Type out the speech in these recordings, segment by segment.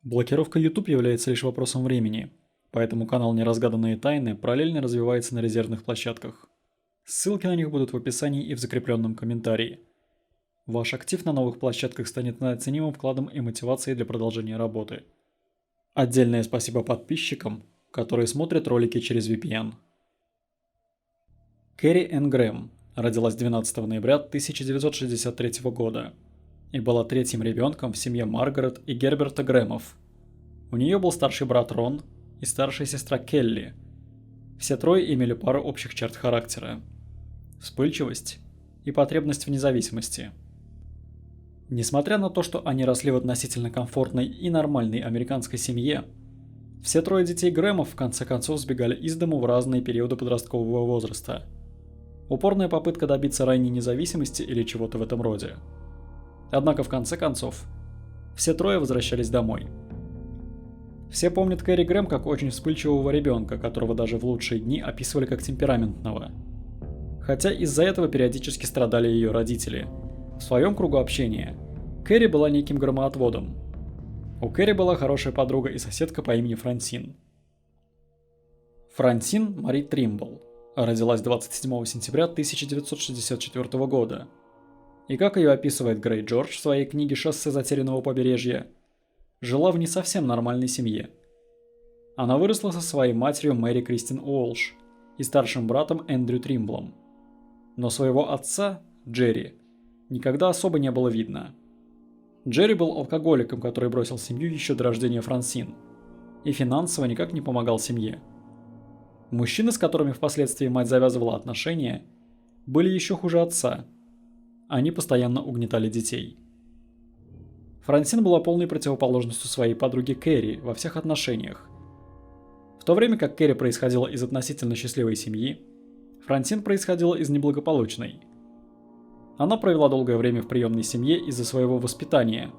Блокировка YouTube является лишь вопросом времени, поэтому канал «Неразгаданные тайны» параллельно развивается на резервных площадках. Ссылки на них будут в описании и в закрепленном комментарии. Ваш актив на новых площадках станет неоценимым вкладом и мотивацией для продолжения работы. Отдельное спасибо подписчикам, которые смотрят ролики через VPN. Кэрри Энн Грэм родилась 12 ноября 1963 года и была третьим ребенком в семье Маргарет и Герберта Грэмов. У нее был старший брат Рон и старшая сестра Келли. Все трое имели пару общих черт характера: вспыльчивость и потребность в независимости. Несмотря на то, что они росли в относительно комфортной и нормальной американской семье, все трое детей Грэмов в конце концов сбегали из дому в разные периоды подросткового возраста. Упорная попытка добиться ранней независимости или чего-то в этом роде. Однако в конце концов, все трое возвращались домой. Все помнят Кэрри Грэм как очень вспыльчивого ребенка, которого даже в лучшие дни описывали как темпераментного. Хотя из-за этого периодически страдали ее родители. В своем кругу общения Кэрри была неким громоотводом. У Кэрри была хорошая подруга и соседка по имени Франсин. Франсин Мари Тримбл родилась 27 сентября 1964 года. И как ее описывает Грей Джордж в своей книге «Шоссе затерянного побережья», жила в не совсем нормальной семье. Она выросла со своей матерью Мэри Кристин Уолш и старшим братом Эндрю Тримблом. Но своего отца, Джерри, никогда особо не было видно. Джерри был алкоголиком, который бросил семью еще до рождения Франсин, и финансово никак не помогал семье. Мужчины, с которыми впоследствии мать завязывала отношения, были еще хуже отца. Они постоянно угнетали детей. Франсин была полной противоположностью своей подруги Кэрри во всех отношениях. В то время как Кэрри происходила из относительно счастливой семьи, Франсин происходила из неблагополучной. Она провела долгое время в приемной семье из-за своего воспитания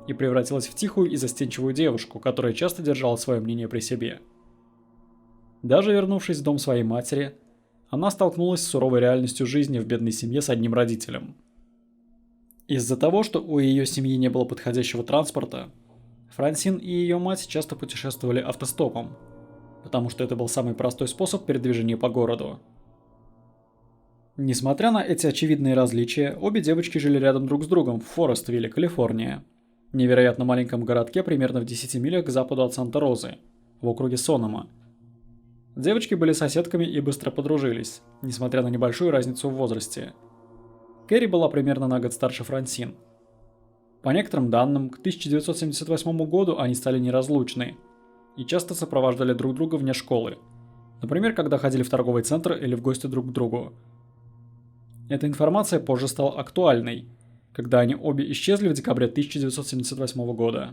и превратилась в тихую и застенчивую девушку, которая часто держала свое мнение при себе. Даже вернувшись в дом своей матери, она столкнулась с суровой реальностью жизни в бедной семье с одним родителем. Из-за того, что у ее семьи не было подходящего транспорта, Франсин и ее мать часто путешествовали автостопом, потому что это был самый простой способ передвижения по городу. Несмотря на эти очевидные различия, обе девочки жили рядом друг с другом в Форествилле, Калифорния, невероятно маленьком городке примерно в 10 милях к западу от Санта-Розы, в округе Сонома. Девочки были соседками и быстро подружились, несмотря на небольшую разницу в возрасте. Кэрри была примерно на год старше Франсин. По некоторым данным, к 1978 году они стали неразлучны и часто сопровождали друг друга вне школы, например, когда ходили в торговый центр или в гости друг к другу. Эта информация позже стала актуальной, когда они обе исчезли в декабре 1978 года.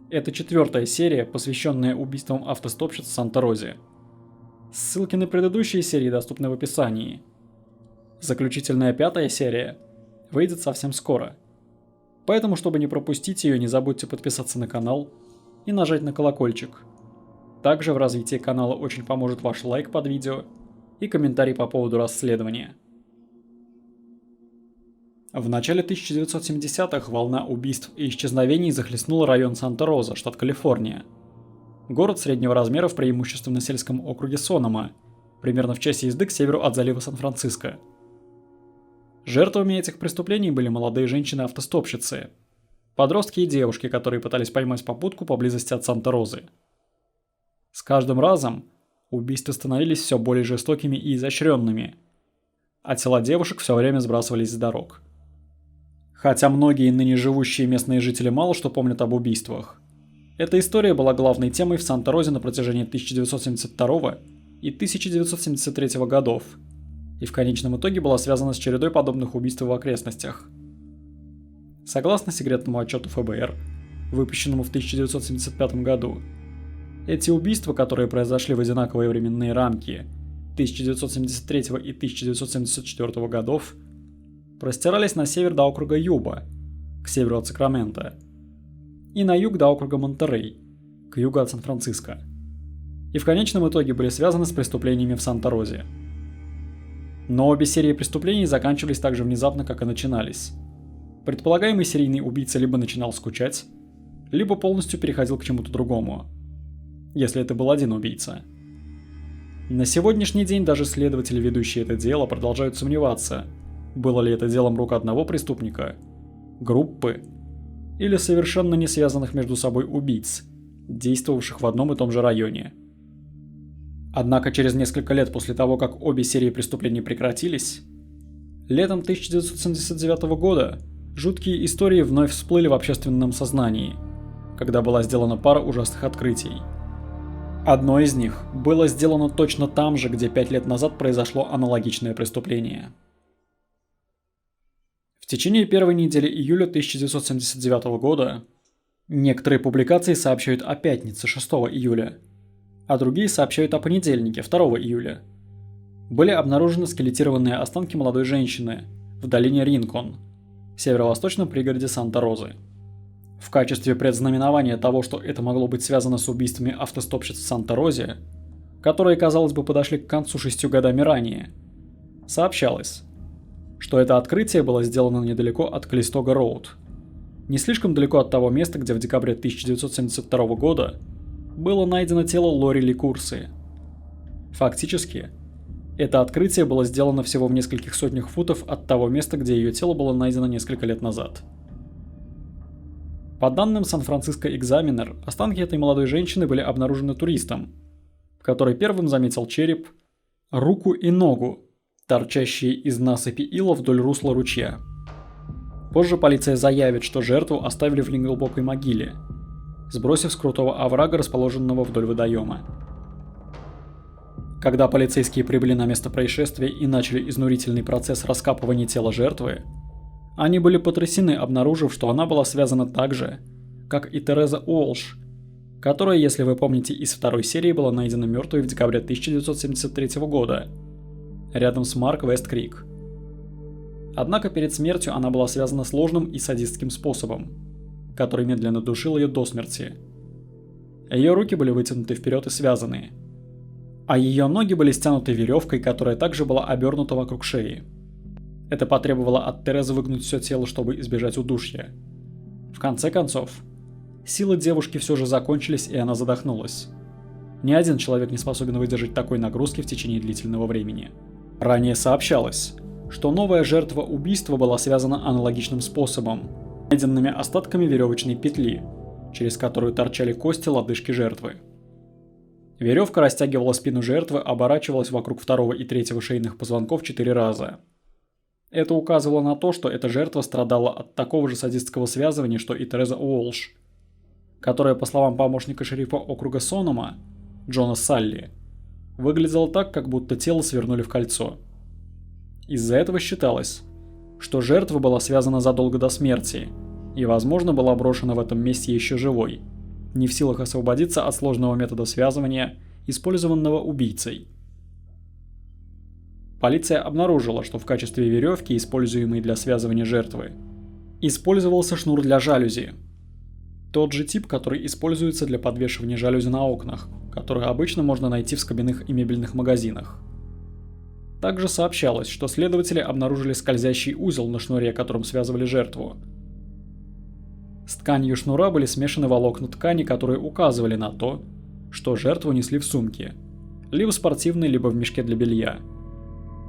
Это четвертая серия, посвященная убийствам автостопщиц в Санта-Розе. Ссылки на предыдущие серии доступны в описании. Заключительная пятая серия выйдет совсем скоро. Поэтому, чтобы не пропустить ее, не забудьте подписаться на канал и нажать на колокольчик. Также в развитии канала очень поможет ваш лайк под видео и комментарий по поводу расследования. В начале 1970-х волна убийств и исчезновений захлестнула район Санта-Роза, штат Калифорния. Город среднего размера в преимущественно сельском округе Сонома, примерно в часе езды к северу от залива Сан-Франциско. Жертвами этих преступлений были молодые женщины-автостопщицы, подростки и девушки, которые пытались поймать попутку поблизости от Санта-Розы. С каждым разом убийства становились все более жестокими и изощренными, а тела девушек все время сбрасывались с дорог. Хотя многие ныне живущие местные жители мало что помнят об убийствах, эта история была главной темой в Санта-Розе на протяжении 1972 и 1973 годов, и в конечном итоге была связана с чередой подобных убийств в окрестностях. Согласно секретному отчету ФБР, выпущенному в 1975 году, эти убийства, которые произошли в одинаковые временные рамки 1973 и 1974 годов, простирались на север до округа Юба, к северу от Сакрамента, и на юг до округа Монтерей, к югу от Сан-Франциско, и в конечном итоге были связаны с преступлениями в Санта-Розе. Но обе серии преступлений заканчивались так же внезапно, как и начинались. Предполагаемый серийный убийца либо начинал скучать, либо полностью переходил к чему-то другому, если это был один убийца. На сегодняшний день даже следователи, ведущие это дело, продолжают сомневаться, было ли это делом рук одного преступника, группы или совершенно не связанных между собой убийц, действовавших в одном и том же районе. Однако через несколько лет после того, как обе серии преступлений прекратились, летом 1979 года жуткие истории вновь всплыли в общественном сознании, когда была сделана пара ужасных открытий. Одно из них было сделано точно там же, где 5 лет назад произошло аналогичное преступление. В течение первой недели июля 1979 года некоторые публикации сообщают о пятнице 6 июля, а другие сообщают о понедельнике 2 июля. Были обнаружены скелетированные останки молодой женщины в долине Ринкон, северо-восточном пригороде Санта-Розы. В качестве предзнаменования того, что это могло быть связано с убийствами автостопщиц в Санта-Розе, которые, казалось бы, подошли к концу 6 годами ранее, сообщалось, что это открытие было сделано недалеко от Калистога-Роуд, не слишком далеко от того места, где в декабре 1972 года было найдено тело Лори Ли Курси. Фактически, это открытие было сделано всего в нескольких сотнях футов от того места, где ее тело было найдено несколько лет назад. По данным Сан-Франциско Экзаменер, останки этой молодой женщины были обнаружены туристом, который первым заметил череп, руку и ногу, торчащие из насыпи ила вдоль русла ручья. Позже полиция заявит, что жертву оставили в неглубокой могиле, сбросив с крутого оврага, расположенного вдоль водоема. Когда полицейские прибыли на место происшествия и начали изнурительный процесс раскапывания тела жертвы, они были потрясены, обнаружив, что она была связана так же, как и Тереза Уолш, которая, если вы помните, из второй серии была найдена мертвой в декабре 1973 года, рядом с Марк Вест-Крик. Однако перед смертью она была связана сложным и садистским способом, который медленно душил ее до смерти. Ее руки были вытянуты вперед и связаны, а ее ноги были стянуты веревкой, которая также была обернута вокруг шеи. Это потребовало от Терезы выгнуть все тело, чтобы избежать удушья. В конце концов, силы девушки все же закончились, и она задохнулась. Ни один человек не способен выдержать такой нагрузки в течение длительного времени. Ранее сообщалось, что новая жертва убийства была связана аналогичным способом, найденными остатками веревочной петли, через которую торчали кости лодыжки жертвы. Веревка растягивала спину жертвы, оборачивалась вокруг второго и третьего шейных позвонков 4 раза. Это указывало на то, что эта жертва страдала от такого же садистского связывания, что и Тереза Уолш, которая, по словам помощника шерифа округа Сонома, Джона Салли, выглядела так, как будто тело свернули в кольцо. Из-за этого считалось, что жертва была связана задолго до смерти и, возможно, была брошена в этом месте еще живой, не в силах освободиться от сложного метода связывания, использованного убийцей. Полиция обнаружила, что в качестве веревки, используемой для связывания жертвы, использовался шнур для жалюзи. Тот же тип, который используется для подвешивания жалюзи на окнах, который обычно можно найти в скобяных и мебельных магазинах. Также сообщалось, что следователи обнаружили скользящий узел на шнуре, которым связывали жертву. С тканью шнура были смешаны волокна ткани, которые указывали на то, что жертву несли в сумке, либо спортивной, либо в мешке для белья,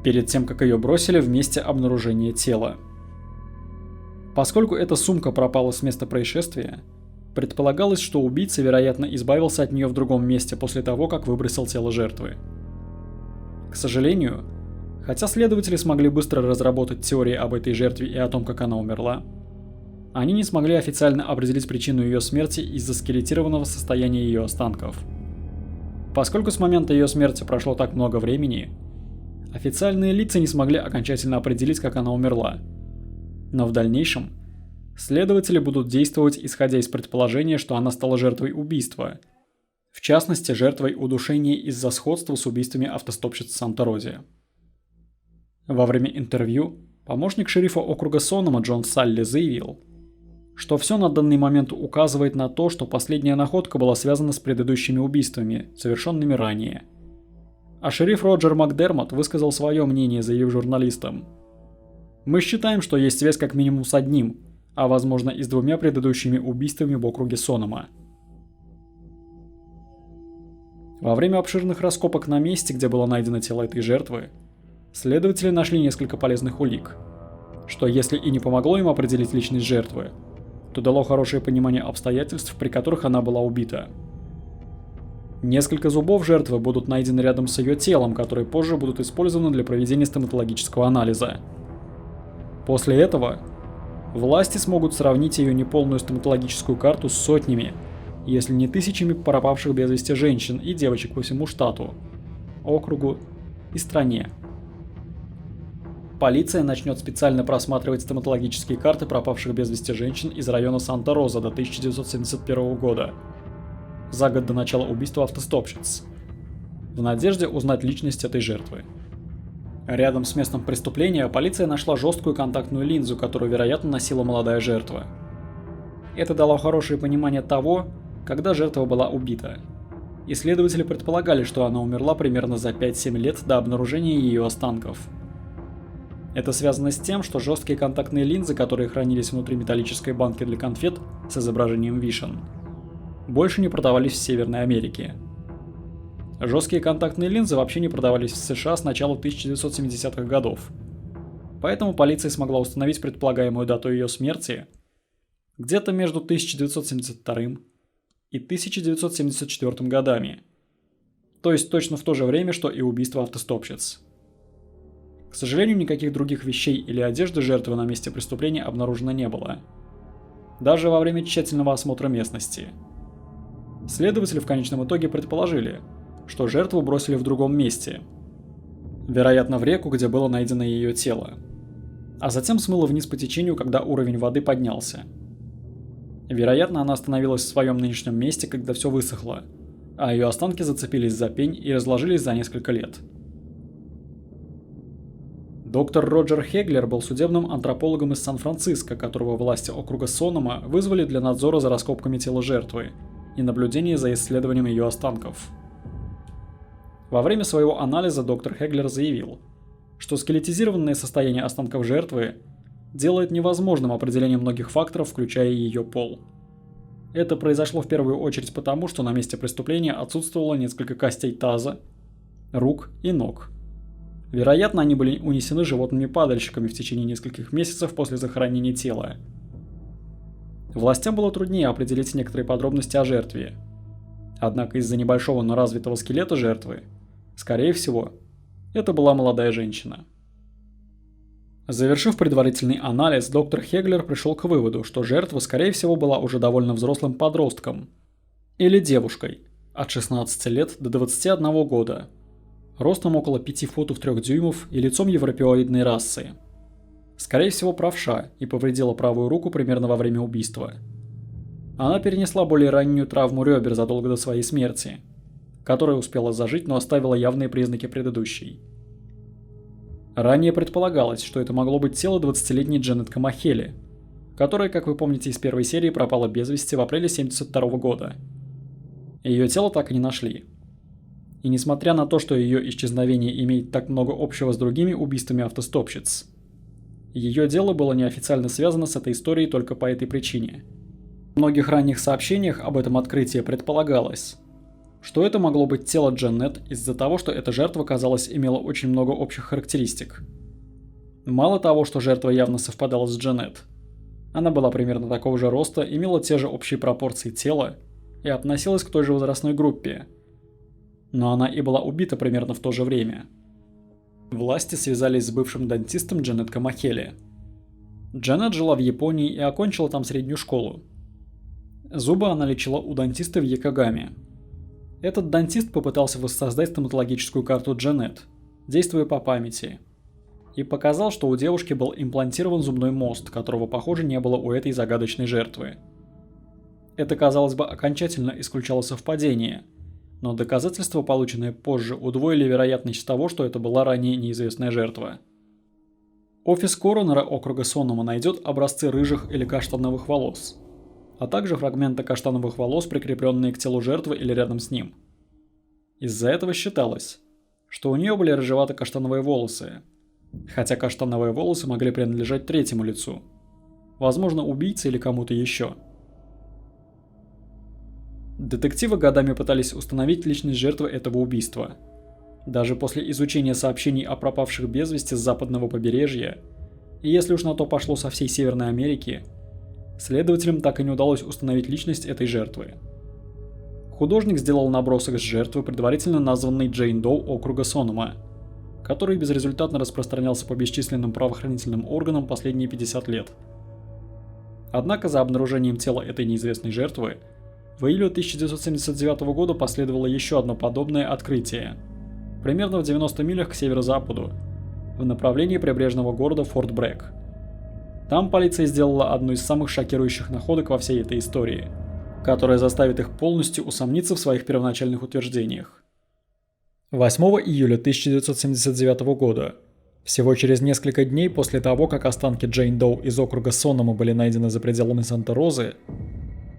перед тем, как ее бросили в месте обнаружения тела. Поскольку эта сумка пропала с места происшествия, предполагалось, что убийца, вероятно, избавился от нее в другом месте после того, как выбросил тело жертвы. К сожалению, хотя следователи смогли быстро разработать теории об этой жертве и о том, как она умерла, они не смогли официально определить причину ее смерти из-за скелетированного состояния ее останков. Поскольку с момента ее смерти прошло так много времени, официальные лица не смогли окончательно определить, как она умерла. Но в дальнейшем следователи будут действовать, исходя из предположения, что она стала жертвой убийства, в частности, жертвой удушения из-за сходства с убийствами автостопщиц в Санта-Розе. Во время интервью помощник шерифа округа Сонома Джон Салли заявил, что все на данный момент указывает на то, что последняя находка была связана с предыдущими убийствами, совершенными ранее. А шериф Роджер Макдермот высказал свое мнение, заявив журналистам: «Мы считаем, что есть связь как минимум с одним, а возможно и с 2 предыдущими убийствами в округе Сонома. Во время обширных раскопок на месте, где было найдено тело этой жертвы, следователи нашли несколько полезных улик, что если и не помогло им определить личность жертвы, то дало хорошее понимание обстоятельств, при которых она была убита. Несколько зубов жертвы будут найдены рядом с ее телом, которые позже будут использованы для проведения стоматологического анализа. После этого власти смогут сравнить ее неполную стоматологическую карту с сотнями, если не тысячами пропавших без вести женщин и девочек по всему штату, округу и стране. Полиция начнет специально просматривать стоматологические карты пропавших без вести женщин из района Санта-Роза до 1971 года, за год до начала убийства автостопщиц, в надежде узнать личность этой жертвы. Рядом с местом преступления полиция нашла жесткую контактную линзу, которую, вероятно, носила молодая жертва. Это дало хорошее понимание того, когда жертва была убита. Исследователи предполагали, что она умерла примерно за 5-7 лет до обнаружения ее останков. Это связано с тем, что жесткие контактные линзы, которые хранились внутри металлической банки для конфет с изображением вишен, больше не продавались в Северной Америке. Жесткие контактные линзы вообще не продавались в США с начала 1970-х годов. Поэтому полиция смогла установить предполагаемую дату ее смерти где-то между 1972 и 1974 годами. То есть точно в то же время, что и убийство автостопщиц. К сожалению, никаких других вещей или одежды жертвы на месте преступления обнаружено не было. Даже во время тщательного осмотра местности. Следователи в конечном итоге предположили, что жертву бросили в другом месте. Вероятно, в реку, где было найдено ее тело. А затем смыло вниз по течению, когда уровень воды поднялся. Вероятно, она остановилась в своем нынешнем месте, когда все высохло, а ее останки зацепились за пень и разложились за несколько лет. Доктор Роджер Хеглер был судебным антропологом из Сан-Франциско, которого власти округа Сонома вызвали для надзора за раскопками тела жертвы и наблюдения за исследованием ее останков. Во время своего анализа доктор Хеглер заявил, что скелетизированное состояние останков жертвы делает невозможным определение многих факторов, включая ее пол. Это произошло в первую очередь потому, что на месте преступления отсутствовало несколько костей таза, рук и ног. Вероятно, они были унесены животными-падальщиками в течение нескольких месяцев после захоронения тела. Властям было труднее определить некоторые подробности о жертве. Однако из-за небольшого, но развитого скелета жертвы, скорее всего, это была молодая женщина. Завершив предварительный анализ, доктор Хеглер пришел к выводу, что жертва, скорее всего, была уже довольно взрослым подростком или девушкой от 16 лет до 21 года, ростом около 5 футов 3 дюймов и лицом европеоидной расы. Скорее всего, правша и повредила правую руку примерно во время убийства. Она перенесла более раннюю травму ребер задолго до своей смерти, которая успела зажить, но оставила явные признаки предыдущей. Ранее предполагалось, что это могло быть тело 20-летней Дженет Камахели, которая, как вы помните из первой серии, пропала без вести в апреле 1972 года. Ее тело так и не нашли. И несмотря на то, что ее исчезновение имеет так много общего с другими убийствами автостопщиц, ее дело было неофициально связано с этой историей только по этой причине. В многих ранних сообщениях об этом открытии предполагалось, что это могло быть тело Дженет из-за того, что эта жертва, казалось, имела очень много общих характеристик. Мало того, что жертва явно совпадала с Дженет, она была примерно такого же роста, имела те же общие пропорции тела и относилась к той же возрастной группе. Но она и была убита примерно в то же время. Власти связались с бывшим дантистом Дженет Камахели. Дженет жила в Японии и окончила там среднюю школу. Зубы она лечила у дантиста в Якогаме. Этот дантист попытался воссоздать стоматологическую карту Дженет, действуя по памяти, и показал, что у девушки был имплантирован зубной мост, которого, похоже, не было у этой загадочной жертвы. Это, казалось бы, окончательно исключало совпадение, но доказательства, полученные позже, удвоили вероятность того, что это была ранее неизвестная жертва. Офис коронера округа Сонома найдет образцы рыжих или каштановых волос, а также фрагменты каштановых волос, прикрепленные к телу жертвы или рядом с ним. Из-за этого считалось, что у нее были рыжевато-каштановые волосы, хотя каштановые волосы могли принадлежать третьему лицу, Возможно, убийце или кому-то еще. Детективы годами пытались установить личность жертвы этого убийства. Даже после изучения сообщений о пропавших без вести с западного побережья, и если уж на то пошло со всей Северной Америки, следователям так и не удалось установить личность этой жертвы. Художник сделал набросок с жертвы, предварительно названной Джейн Доу округа Сонома, который безрезультатно распространялся по бесчисленным правоохранительным органам последние 50 лет. Однако за обнаружением тела этой неизвестной жертвы в июле 1979 года последовало еще одно подобное открытие, примерно в 90 милях к северо-западу, в направлении прибрежного города Форт Брэк. Там полиция сделала одну из самых шокирующих находок во всей этой истории, которая заставит их полностью усомниться в своих первоначальных утверждениях. 8 июля 1979 года, всего через несколько дней после того, как останки Джейн Доу из округа Сонома были найдены за пределами Санта-Розы,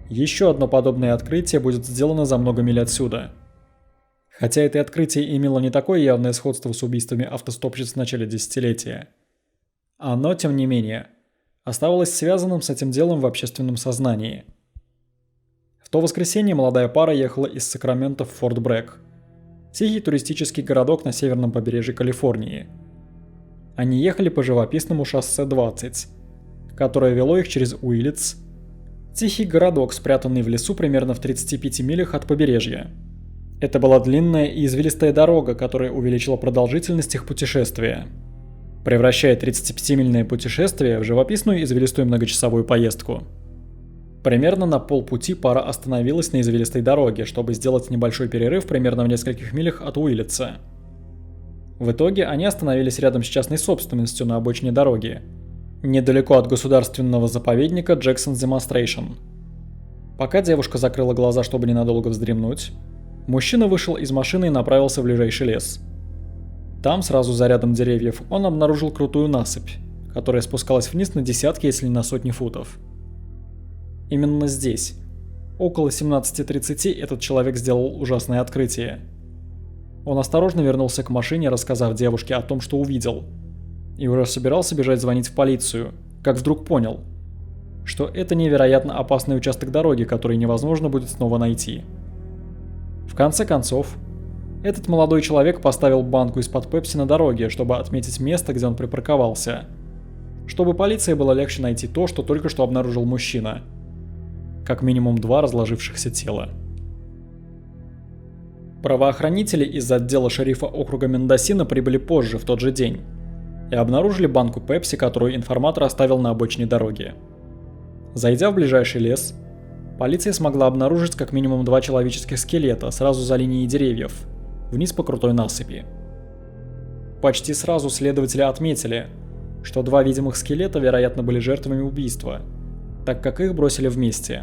еще одно подобное открытие будет сделано за много миль отсюда. Хотя это открытие имело не такое явное сходство с убийствами автостопщиц в начале десятилетия, оно, тем не менее, оставалось связанным с этим делом в общественном сознании. В то воскресенье молодая пара ехала из Сакрамента в Форт Брэк, тихий туристический городок на северном побережье Калифорнии. Они ехали по живописному шоссе 20, которое вело их через Уиллетс, тихий городок, спрятанный в лесу примерно в 35 милях от побережья. Это была длинная и извилистая дорога, которая увеличила продолжительность их путешествия, превращая 35-мильное путешествие в живописную извилистую многочасовую поездку. Примерно на полпути пара остановилась на извилистой дороге, чтобы сделать небольшой перерыв примерно в нескольких милях от Уиллетса. В итоге они остановились рядом с частной собственностью на обочине дороги, недалеко от государственного заповедника Jackson Demonstration. Пока девушка закрыла глаза, чтобы ненадолго вздремнуть, мужчина вышел из машины и направился в ближайший лес. Там, сразу за рядом деревьев, он обнаружил крутую насыпь, которая спускалась вниз на десятки, если не на сотни футов. Именно здесь, около 17:30, этот человек сделал ужасное открытие. Он осторожно вернулся к машине, рассказав девушке о том, что увидел, и уже собирался бежать звонить в полицию, как вдруг понял, что это невероятно опасный участок дороги, который невозможно будет снова найти. В конце концов, этот молодой человек поставил банку из-под пепси на дороге, чтобы отметить место, где он припарковался, чтобы полиции было легче найти то, что только что обнаружил мужчина. Как минимум 2 разложившихся тела. Правоохранители из отдела шерифа округа Мендосино прибыли позже в тот же день и обнаружили банку пепси, которую информатор оставил на обочине дороги. Зайдя в ближайший лес, полиция смогла обнаружить как минимум 2 человеческих скелета сразу за линией деревьев, вниз по крутой насыпи. Почти сразу следователи отметили, что 2 видимых скелета, вероятно, были жертвами убийства, так как их бросили вместе.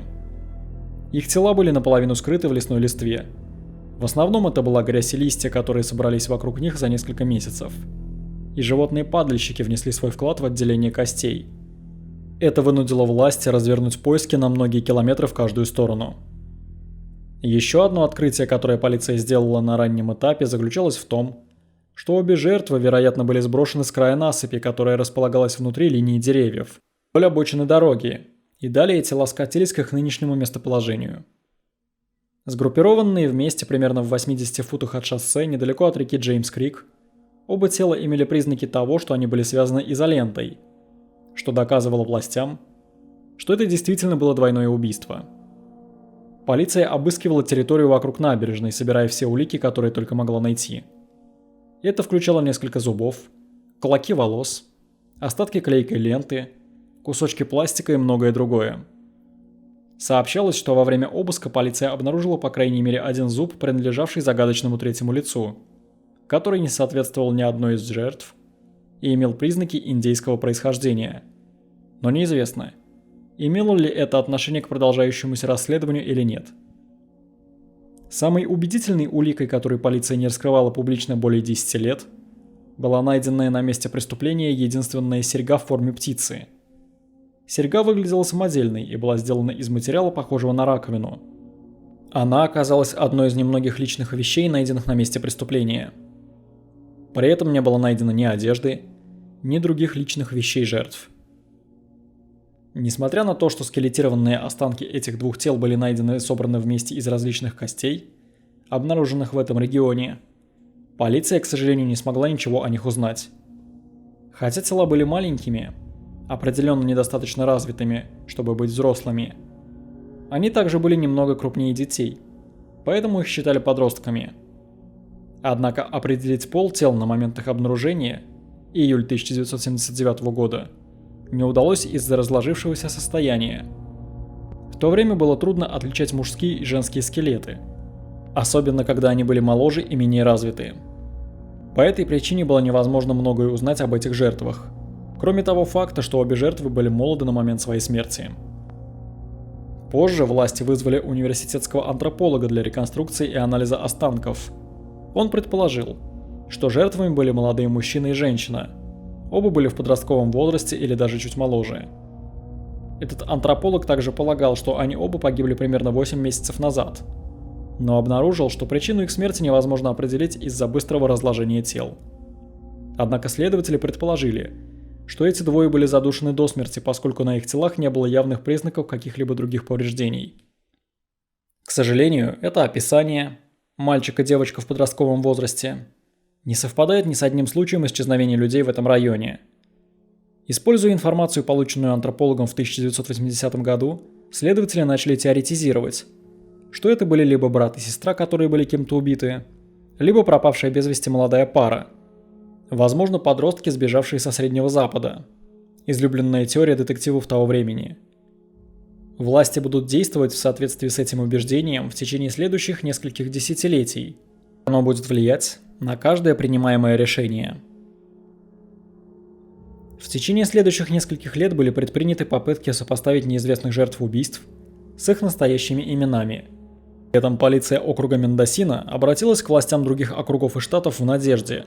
Их тела были наполовину скрыты в лесной листве. В основном это была грязь и листья, которые собрались вокруг них за несколько месяцев. И животные-падальщики внесли свой вклад в отделение костей. Это вынудило власти развернуть поиски на многие километры в каждую сторону. Еще одно открытие, которое полиция сделала на раннем этапе, заключалось в том, что обе жертвы, вероятно, были сброшены с края насыпи, которая располагалась внутри линии деревьев, вдоль обочины дороги, и далее тела скатились к их нынешнему местоположению. Сгруппированные вместе примерно в 80 футах от шоссе, недалеко от реки Джеймс-Крик, оба тела имели признаки того, что они были связаны изолентой, что доказывало властям, что это действительно было двойное убийство. Полиция обыскивала территорию вокруг набережной, собирая все улики, которые только могла найти. Это включало несколько зубов, клоки волос, остатки клейкой ленты, кусочки пластика и многое другое. Сообщалось, что во время обыска полиция обнаружила по крайней мере 1 зуб, принадлежавший загадочному третьему лицу, который не соответствовал ни одной из жертв и имел признаки индейского происхождения. Но неизвестно, имело ли это отношение к продолжающемуся расследованию или нет. Самой убедительной уликой, которую полиция не раскрывала публично более 10 лет, была найденная на месте преступления единственная серьга в форме птицы. Серьга выглядела самодельной и была сделана из материала, похожего на раковину. Она оказалась одной из немногих личных вещей, найденных на месте преступления. При этом не было найдено ни одежды, ни других личных вещей жертв. Несмотря на то, что скелетированные останки этих двух тел были найдены и собраны вместе из различных костей, обнаруженных в этом регионе, полиция, к сожалению, не смогла ничего о них узнать. Хотя тела были маленькими, определенно недостаточно развитыми, чтобы быть взрослыми, они также были немного крупнее детей, поэтому их считали подростками. Однако определить пол тел на момент их обнаружения, июль 1979 года, не удалось из-за разложившегося состояния. В то время было трудно отличать мужские и женские скелеты, особенно когда они были моложе и менее развитые. По этой причине было невозможно многое узнать об этих жертвах, кроме того факта, что обе жертвы были молоды на момент своей смерти. Позже власти вызвали университетского антрополога для реконструкции и анализа останков. Он предположил, что жертвами были молодые мужчина и женщина. Оба были в подростковом возрасте или даже чуть моложе. Этот антрополог также полагал, что они оба погибли примерно 8 месяцев назад, но обнаружил, что причину их смерти невозможно определить из-за быстрого разложения тел. Однако следователи предположили, что эти двое были задушены до смерти, поскольку на их телах не было явных признаков каких-либо других повреждений. К сожалению, это описание мальчик и девочка в подростковом возрасте не совпадает ни с одним случаем исчезновения людей в этом районе. Используя информацию, полученную антропологом в 1980 году, следователи начали теоретизировать, что это были либо брат и сестра, которые были кем-то убиты, либо пропавшая без вести молодая пара. Возможно, подростки, сбежавшие со Среднего Запада. Излюбленная теория детективов того времени. Власти будут действовать в соответствии с этим убеждением в течение следующих нескольких десятилетий. Оно будет влиять на каждое принимаемое решение. В течение следующих нескольких лет были предприняты попытки сопоставить неизвестных жертв убийств с их настоящими именами. При этом полиция округа Мендосино обратилась к властям других округов и штатов в надежде,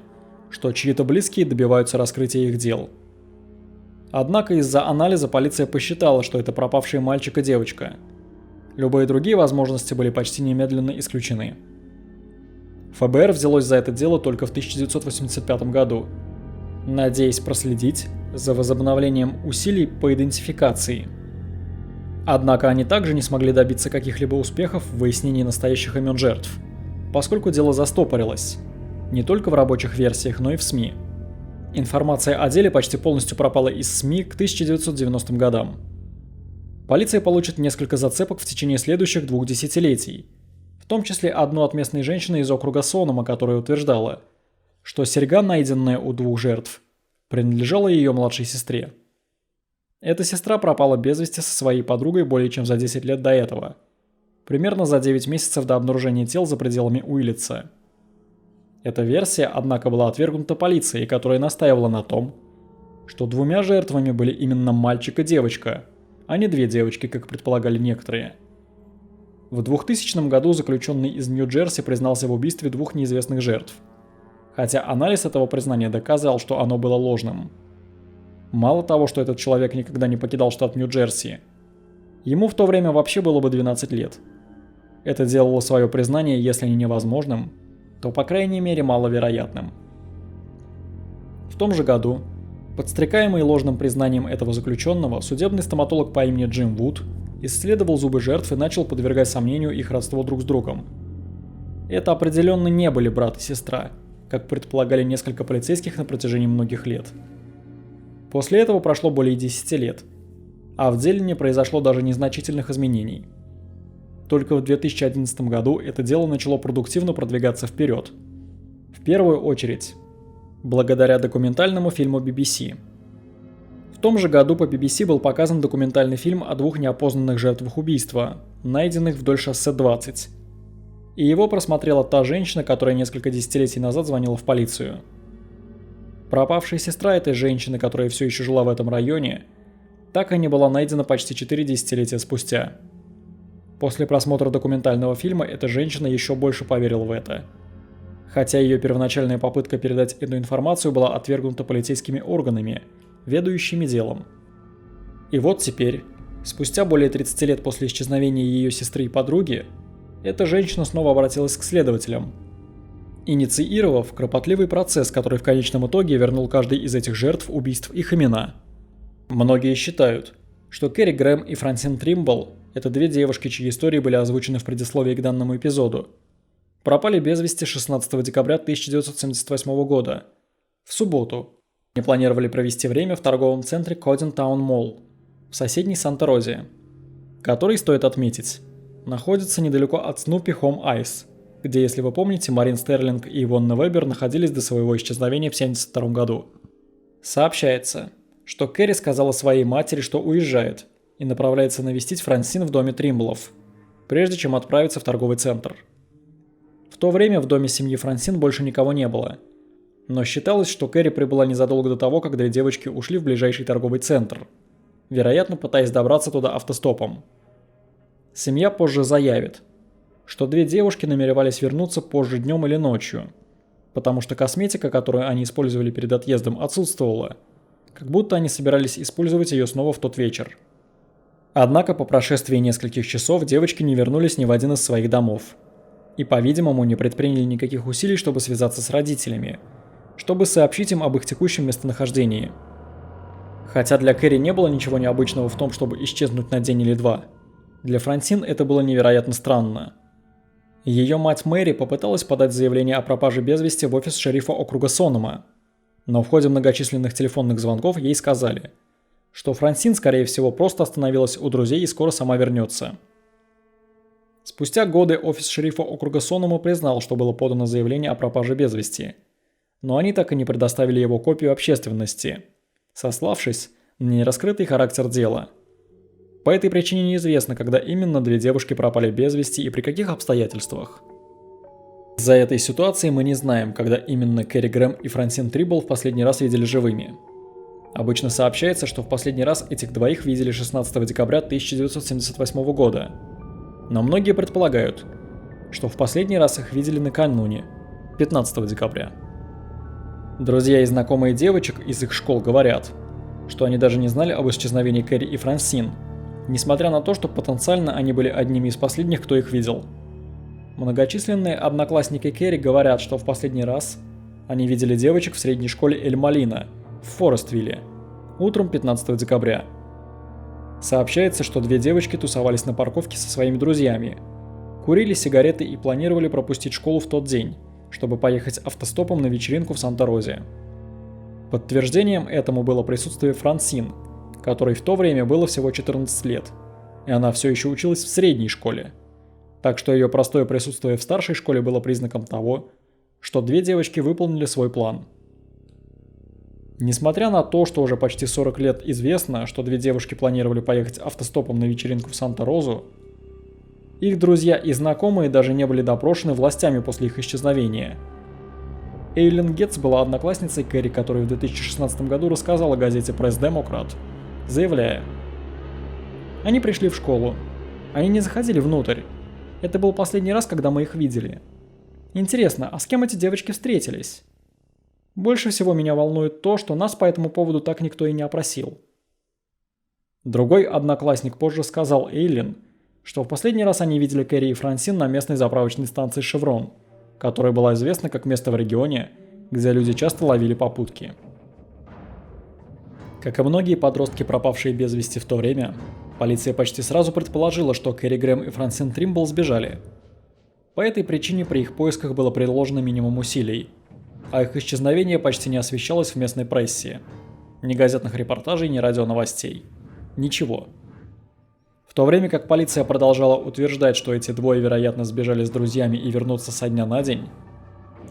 что чьи-то близкие добиваются раскрытия их дел. Однако из-за анализа полиция посчитала, что это пропавшие мальчик и девочка. Любые другие возможности были почти немедленно исключены. ФБР взялось за это дело только в 1985 году, надеясь проследить за возобновлением усилий по идентификации. Однако они также не смогли добиться каких-либо успехов в выяснении настоящих имен жертв, поскольку дело застопорилось. Не только в рабочих версиях, но и в СМИ. Информация о деле почти полностью пропала из СМИ к 1990 годам. Полиция получит несколько зацепок в течение следующих 2 десятилетий, в том числе одну от местной женщины из округа Сонома, которая утверждала, что серьга, найденная у 2 жертв, принадлежала ее младшей сестре. Эта сестра пропала без вести со своей подругой более чем за 10 лет до этого, примерно за 9 месяцев до обнаружения тел за пределами Уиллитса. Эта версия, однако, была отвергнута полицией, которая настаивала на том, что 2 жертвами были именно мальчик и девочка, а не 2 девочки, как предполагали некоторые. В 2000 году заключенный из Нью-Джерси признался в убийстве 2 неизвестных жертв, хотя анализ этого признания доказал, что оно было ложным. Мало того, что этот человек никогда не покидал штат Нью-Джерси, ему в то время вообще было бы 12 лет. Это делало свое признание, если не невозможным, то по крайней мере маловероятным. В том же году, подстрекаемый ложным признанием этого заключенного, судебный стоматолог по имени Джим Вуд исследовал зубы жертв и начал подвергать сомнению их родство друг с другом. Это определенно не были брат и сестра, как предполагали несколько полицейских на протяжении многих лет. После этого прошло более 10 лет, а в деле не произошло даже незначительных изменений. Только в 2011 году это дело начало продуктивно продвигаться вперед. В первую очередь, благодаря документальному фильму BBC. В том же году по BBC был показан документальный фильм о 2 неопознанных жертвах убийства, найденных вдоль шоссе 20. И его просмотрела та женщина, которая несколько десятилетий назад звонила в полицию. Пропавшая сестра этой женщины, которая все еще жила в этом районе, так и не была найдена почти 4 десятилетия спустя. После просмотра документального фильма эта женщина еще больше поверила в это. Хотя ее первоначальная попытка передать эту информацию была отвергнута полицейскими органами, ведающими делом. И вот теперь, спустя более 30 лет после исчезновения ее сестры и подруги, эта женщина снова обратилась к следователям, инициировав кропотливый процесс, который в конечном итоге вернул каждой из этих жертв убийств их имена. Многие считают, что Кэрри Грэм и Франсин Тримбл – это две девушки, чьи истории были озвучены в предисловии к данному эпизоду, пропали без вести 16 декабря 1978 года, в субботу. Они планировали провести время в торговом центре Кодин Таун Молл в соседней Санта-Розе, который, стоит отметить, находится недалеко от Снупи Home Ice, где, если вы помните, Марин Стерлинг и Ивонна Вебер находились до своего исчезновения в 1972 году. Сообщается, что Кэрри сказала своей матери, что уезжает, и направляется навестить Франсин в доме Тримблов, прежде чем отправиться в торговый центр. В то время в доме семьи Франсин больше никого не было, но считалось, что Кэрри прибыла незадолго до того, как две девочки ушли в ближайший торговый центр, вероятно, пытаясь добраться туда автостопом. Семья позже заявит, что две девушки намеревались вернуться позже днем или ночью, потому что косметика, которую они использовали перед отъездом, отсутствовала, как будто они собирались использовать ее снова в тот вечер. Однако по прошествии нескольких часов девочки не вернулись ни в один из своих домов, и, по-видимому, не предприняли никаких усилий, чтобы связаться с родителями, чтобы сообщить им об их текущем местонахождении. Хотя для Кэрри не было ничего необычного в том, чтобы исчезнуть на день или два, для Франсин это было невероятно странно. Ее мать Мэри попыталась подать заявление о пропаже без вести в офис шерифа округа Сонома, но в ходе многочисленных телефонных звонков ей сказали, что Франсин, скорее всего, просто остановилась у друзей и скоро сама вернется. Спустя годы офис шерифа округа Сонома признал, что было подано заявление о пропаже без вести, но они так и не предоставили его копию общественности, сославшись на нераскрытый характер дела. По этой причине неизвестно, когда именно две девушки пропали без вести и при каких обстоятельствах. Из-за этой ситуации мы не знаем, когда именно Кэрри Грэм и Франсин Триббл в последний раз видели живыми. Обычно сообщается, что в последний раз этих двоих видели 16 декабря 1978 года. Но многие предполагают, что в последний раз их видели накануне, 15 декабря. Друзья и знакомые девочек из их школ говорят, что они даже не знали об исчезновении Кэрри и Франсин, несмотря на то, что потенциально они были одними из последних, кто их видел. Многочисленные одноклассники Кэрри говорят, что в последний раз они видели девочек в средней школе Эль-Малина в Форествилле утром 15 декабря. Сообщается, что две девочки тусовались на парковке со своими друзьями, курили сигареты и планировали пропустить школу в тот день, чтобы поехать автостопом на вечеринку в Санта-Розе. Подтверждением этому было присутствие Франсин, которой в то время было всего 14 лет, и она все еще училась в средней школе. Так что ее простое присутствие в старшей школе было признаком того, что две девочки выполнили свой план. Несмотря на то, что уже почти 40 лет известно, что две девушки планировали поехать автостопом на вечеринку в Санта-Розу, их друзья и знакомые даже не были допрошены властями после их исчезновения. Эйлин Гетц была одноклассницей Кэрри, которая в 2016 году рассказала газете Press Democrat, заявляя: «Они пришли в школу. Они не заходили внутрь. Это был последний раз, когда мы их видели. Интересно, а с кем эти девочки встретились? Больше всего меня волнует то, что нас по этому поводу так никто и не опросил». Другой одноклассник позже сказал Эйлин, что в последний раз они видели Кэрри и Франсин на местной заправочной станции «Шеврон», которая была известна как место в регионе, где люди часто ловили попутки. Как и многие подростки, пропавшие без вести в то время, полиция почти сразу предположила, что Кэрри Грэм и Франсин Тримбл сбежали. По этой причине при их поисках было приложено минимум усилий, а их исчезновение почти не освещалось в местной прессе. Ни газетных репортажей, ни радионовостей. Ничего. В то время как полиция продолжала утверждать, что эти двое, вероятно, сбежали с друзьями и вернутся со дня на день,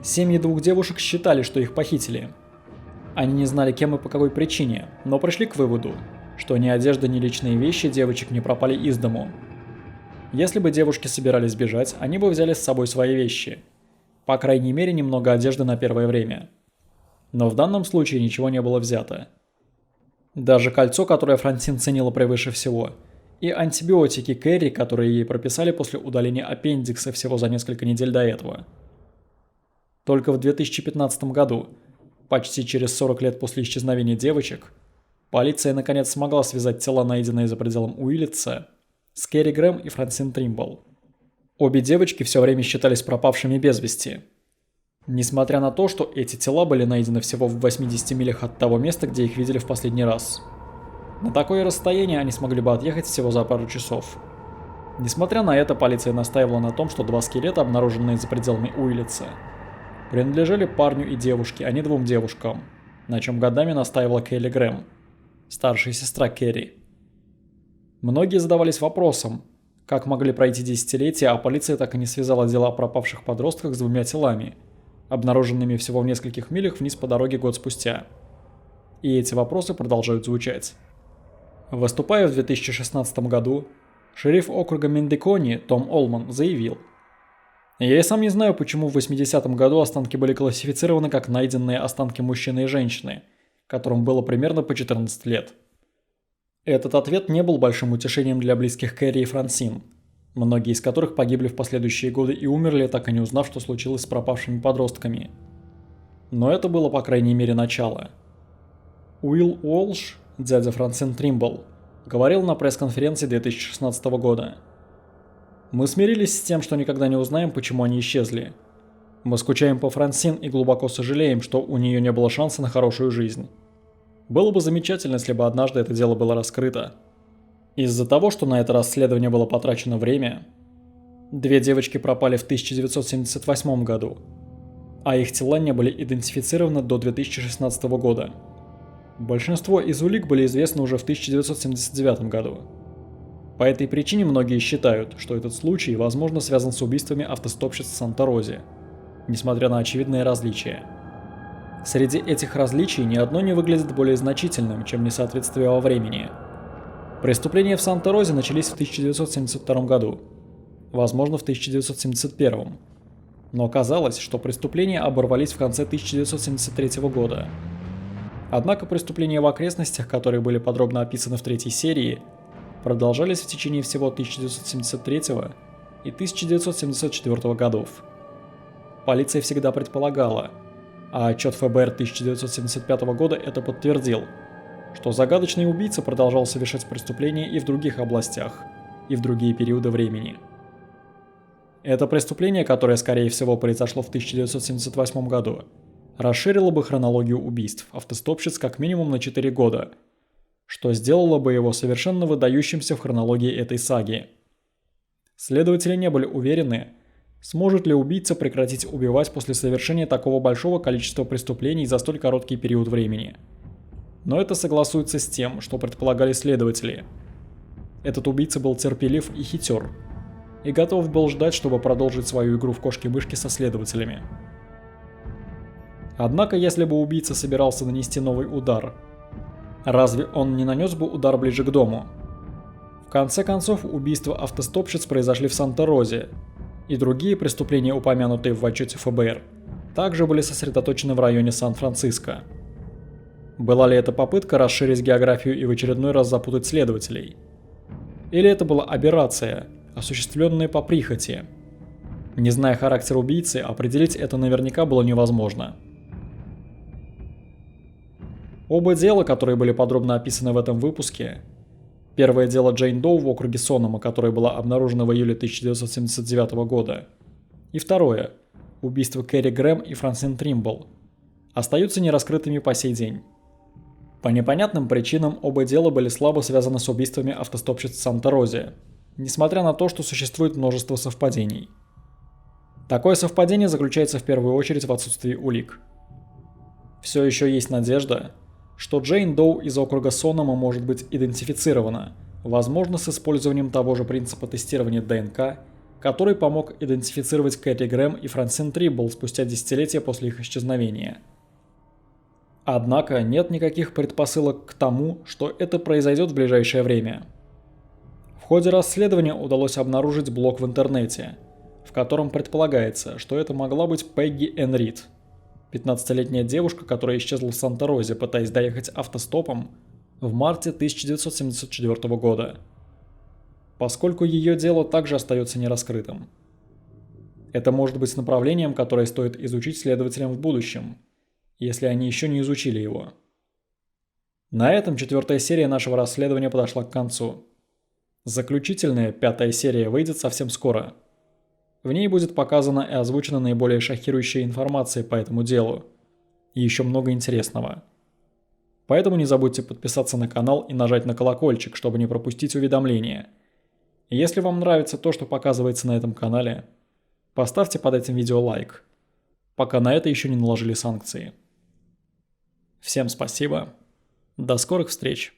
семьи двух девушек считали, что их похитили. Они не знали, кем и по какой причине, но пришли к выводу, что ни одежда, ни личные вещи девочек не пропали из дому. Если бы девушки собирались бежать, они бы взяли с собой свои вещи. По крайней мере, немного одежды на первое время. Но в данном случае ничего не было взято. Даже кольцо, которое Франсин ценила превыше всего, и антибиотики Кэрри, которые ей прописали после удаления аппендикса всего за несколько недель до этого. Только в 2015 году, почти через 40 лет после исчезновения девочек, полиция наконец смогла связать тела, найденные за пределом Уиллитса, с Кэрри Грэм и Франсин Тримбл. Обе девочки все время считались пропавшими без вести. Несмотря на то, что эти тела были найдены всего в 80 милях от того места, где их видели в последний раз. На такое расстояние они смогли бы отъехать всего за пару часов. Несмотря на это, полиция настаивала на том, что два скелета, обнаруженные за пределами Уиллица, принадлежали парню и девушке, а не двум девушкам, на чем годами настаивала Келли Грэм, старшая сестра Керри. Многие задавались вопросом, как могли пройти десятилетия, а полиция так и не связала дела о пропавших подростках с двумя телами, обнаруженными всего в нескольких милях вниз по дороге год спустя. И эти вопросы продолжают звучать. Выступая в 2016 году, шериф округа Мендикони Том Олман заявил: «Я и сам не знаю, почему в 80-м году останки были классифицированы как найденные останки мужчины и женщины, которым было примерно по 14 лет». Этот ответ не был большим утешением для близких Керри и Франсин, многие из которых погибли в последующие годы и умерли, так и не узнав, что случилось с пропавшими подростками. Но это было, по крайней мере, начало. Уилл Уолш, дядя Франсин Тримбл, говорил на пресс-конференции 2016 года: «Мы смирились с тем, что никогда не узнаем, почему они исчезли. Мы скучаем по Франсин и глубоко сожалеем, что у нее не было шанса на хорошую жизнь. Было бы замечательно, если бы однажды это дело было раскрыто. Из-за того, что на это расследование было потрачено время, две девочки пропали в 1978 году, а их тела не были идентифицированы до 2016 года. Большинство из улик были известны уже в 1979 году. По этой причине многие считают, что этот случай, возможно, связан с убийствами автостопщиц в Санта-Розе, несмотря на очевидные различия. Среди этих различий ни одно не выглядит более значительным, чем несоответствие во времени. Преступления в Санта-Розе начались в 1972 году, возможно, в 1971, но оказалось, что преступления оборвались в конце 1973 года. Однако преступления в окрестностях, которые были подробно описаны в третьей серии, продолжались в течение всего 1973 и 1974 годов. Полиция всегда предполагала, а отчет ФБР 1975 года это подтвердил, что загадочный убийца продолжал совершать преступления и в других областях, и в другие периоды времени. Это преступление, которое скорее всего произошло в 1978 году, расширило бы хронологию убийств автостопщиц как минимум на 4 года, что сделало бы его совершенно выдающимся в хронологии этой саги. Следователи не были уверены, сможет ли убийца прекратить убивать после совершения такого большого количества преступлений за столь короткий период времени. Но это согласуется с тем, что предполагали следователи. Этот убийца был терпелив и хитер, и готов был ждать, чтобы продолжить свою игру в кошки-мышки со следователями. Однако, если бы убийца собирался нанести новый удар, разве он не нанес бы удар ближе к дому? В конце концов, убийства автостопщиц произошли в Санта-Розе, и другие преступления, упомянутые в отчете ФБР, также были сосредоточены в районе Сан-Франциско. Была ли это попытка расширить географию и в очередной раз запутать следователей? Или это была аберрация, осуществленная по прихоти? Не зная характер убийцы, определить это наверняка было невозможно. Оба дела, которые были подробно описаны в этом выпуске, первое дело Джейн Доу в округе Сонома, которое было обнаружено в июле 1979 года, и второе, убийство Керри Грэм и Франсин Тримбл, остаются нераскрытыми по сей день. По непонятным причинам оба дела были слабо связаны с убийствами автостопщиц в Санта-Розе, несмотря на то, что существует множество совпадений. Такое совпадение заключается в первую очередь в отсутствии улик. Все еще есть надежда, что Джейн Доу из округа Сонома может быть идентифицирована, возможно, с использованием того же принципа тестирования ДНК, который помог идентифицировать Керри Грэм и Франсин Тримбл спустя десятилетия после их исчезновения. Однако нет никаких предпосылок к тому, что это произойдет в ближайшее время. В ходе расследования удалось обнаружить блог в интернете, в котором предполагается, что это могла быть Пегги Энн Рид, 15-летняя девушка, которая исчезла в Санта-Розе, пытаясь доехать автостопом в марте 1974 года, поскольку ее дело также остается нераскрытым. Это может быть направлением, которое стоит изучить следователям в будущем, если они еще не изучили его. На этом 4-я серия нашего расследования подошла к концу. Заключительная 5-я серия выйдет совсем скоро. В ней будет показана и озвучена наиболее шокирующая информация по этому делу. И еще много интересного. Поэтому не забудьте подписаться на канал и нажать на колокольчик, чтобы не пропустить уведомления. И если вам нравится то, что показывается на этом канале, поставьте под этим видео лайк, пока на это еще не наложили санкции. Всем спасибо. До скорых встреч.